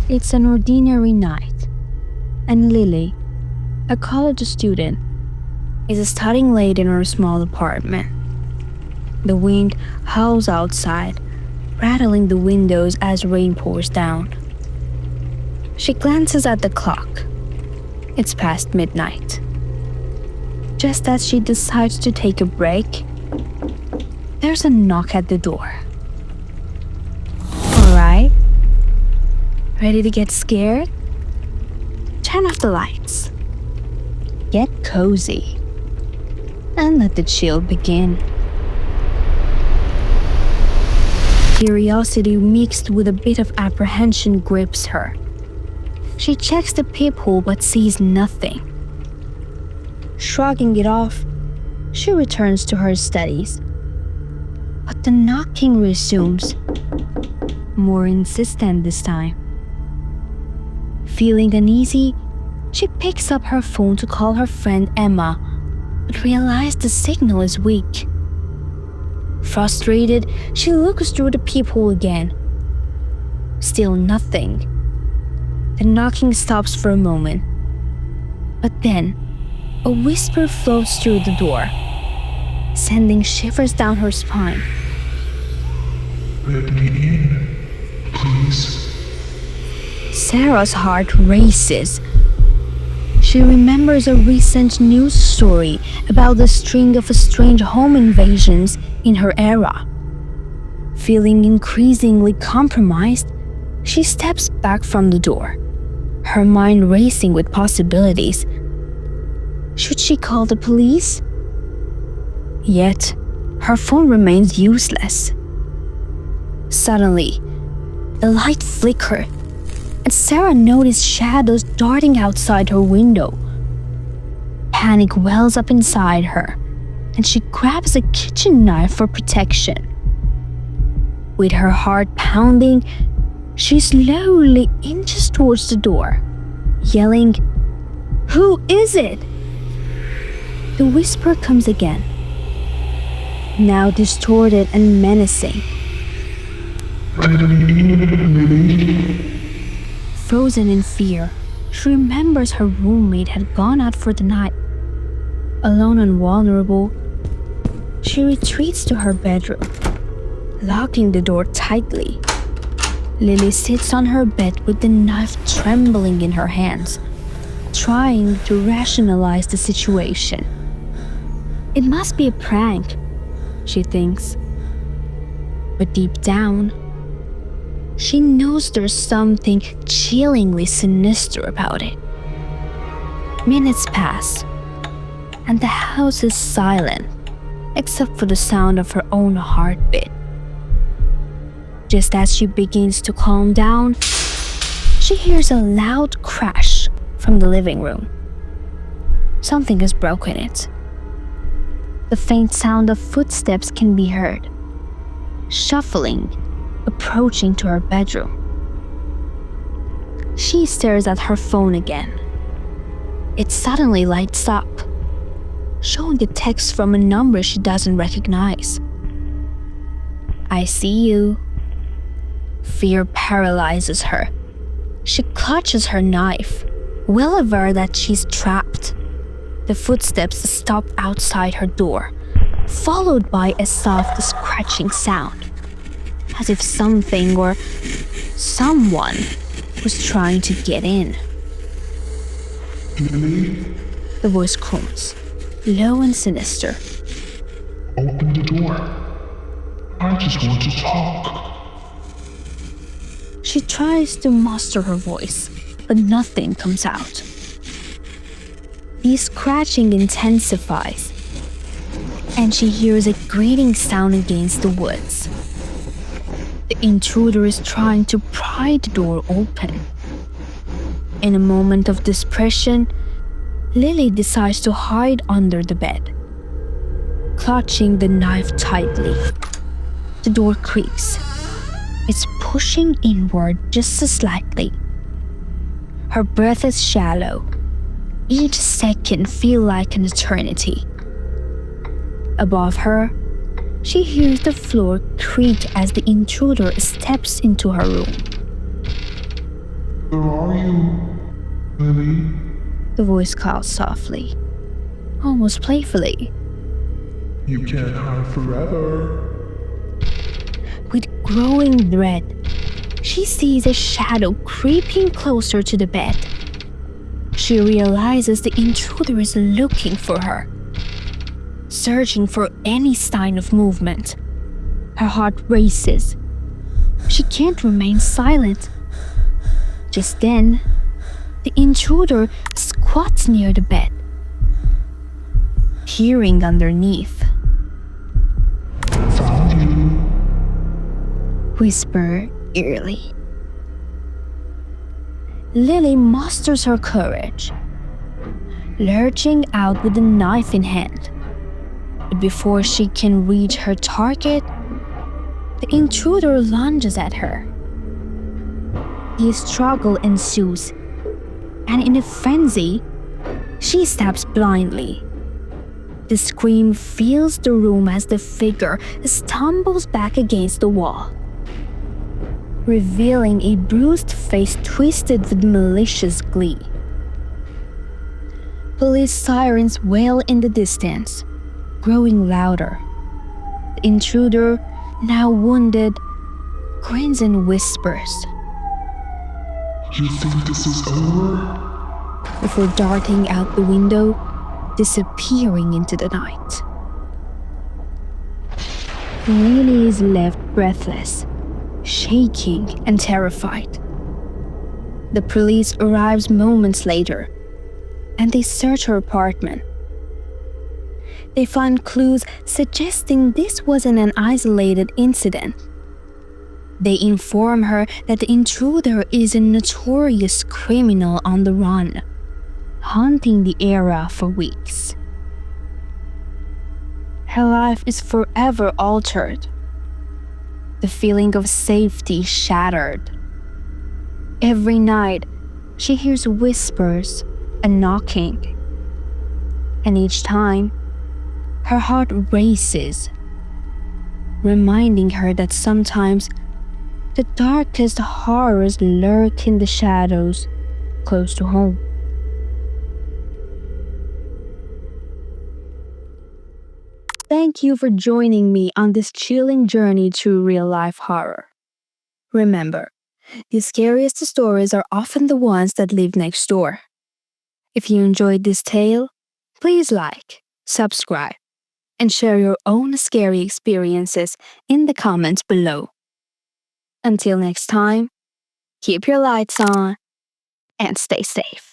It's an ordinary night, and Lily, a college student, is studying late in her small apartment. The wind howls outside, rattling the windows as rain pours down. She glances at the clock. It's past midnight. Just as she decides to take a break, there's a knock at the door. Alright? Ready to get scared? Turn off the lights. Get cozy. And let the chill begin. Curiosity mixed with a bit of apprehension grips her. She checks the peephole but sees nothing. Shrugging it off, she returns to her studies. But the knocking resumes, more insistent this time. Feeling uneasy, she picks up her phone to call her friend Emma, but realizes the signal is weak. Frustrated, she looks through the peephole again. Still nothing. The knocking stops for a moment. But then, a whisper floats through the door, sending shivers down her spine. Let me in, please. Sarah's heart races. She remembers a recent news story about the string of strange home invasions in her era. Feeling increasingly compromised, she steps back from the door, her mind racing with possibilities. Should she call the police? Yet, her phone remains useless. Suddenly, the light flickered, and Sarah noticed shadows darting outside her window. Panic wells up inside her, and she grabs a kitchen knife for protection. With her heart pounding, she slowly inches towards the door, yelling, "Who is it?" The whisper comes again, now distorted and menacing. Let me in, Lily. Frozen in fear, she remembers her roommate had gone out for the night. Alone and vulnerable, she retreats to her bedroom, locking the door tightly. Lily sits on her bed with the knife trembling in her hands, trying to rationalize the situation. It must be a prank, she thinks. But deep down, she knows there's something chillingly sinister about it. Minutes pass, and the house is silent, except for the sound of her own heartbeat. Just as she begins to calm down, she hears a loud crash from the living room. Something has broken it. The faint sound of footsteps can be heard, shuffling, approaching to her bedroom. She stares at her phone again. It suddenly lights up, showing a text from a number she doesn't recognize. "I see you." Fear paralyzes her. She clutches her knife, well aware that she's trapped. The footsteps stop outside her door, followed by a soft scratching sound, as if something or someone was trying to get in. Lily, The voice croons, low and sinister. open the door. I just want to talk. She tries to muster her voice, but nothing comes out. The scratching intensifies, and she hears a grating sound against the woods. The intruder is trying to pry the door open. In a moment of desperation, Lily decides to hide under the bed. Clutching the knife tightly, the door creaks. It's pushing inward just slightly. Her breath is shallow. Each second feels like an eternity. Above her, she hears the floor creak as the intruder steps into her room. Where are you, Lily? The voice called softly, almost playfully. You can't hide forever. With growing dread, she sees a shadow creeping closer to the bed. She realizes the intruder is looking for her, searching for any sign of movement. Her heart races. She can't remain silent. Just then, the intruder squats near the bed, peering underneath. Found you. Whisper eerily. Lily musters her courage, lurching out with a knife in hand. But before she can reach her target, the intruder lunges at her. A struggle ensues, and in a frenzy, she stabs blindly. The scream fills the room as the figure stumbles back against the wall, revealing a bruised face twisted with malicious glee. Police sirens wail in the distance, growing louder. The intruder, now wounded, grins and whispers You think this is over? before darting out the window, disappearing into the night. Lily is left breathless, shaking and terrified. The police arrives moments later, and they search her apartment. They find clues suggesting this wasn't an isolated incident. They inform her that the intruder is a notorious criminal on the run, haunting the area for weeks. Her life is forever altered. The feeling of safety shattered. Every night, she hears whispers and knocking. And each time, her heart races, reminding her that sometimes the darkest horrors lurk in the shadows close to home. Thank you for joining me on this chilling journey through real-life horror. Remember, the scariest stories are often the ones that live next door. If you enjoyed this tale, please like, subscribe, and share your own scary experiences in the comments below. Until next time, keep your lights on and stay safe.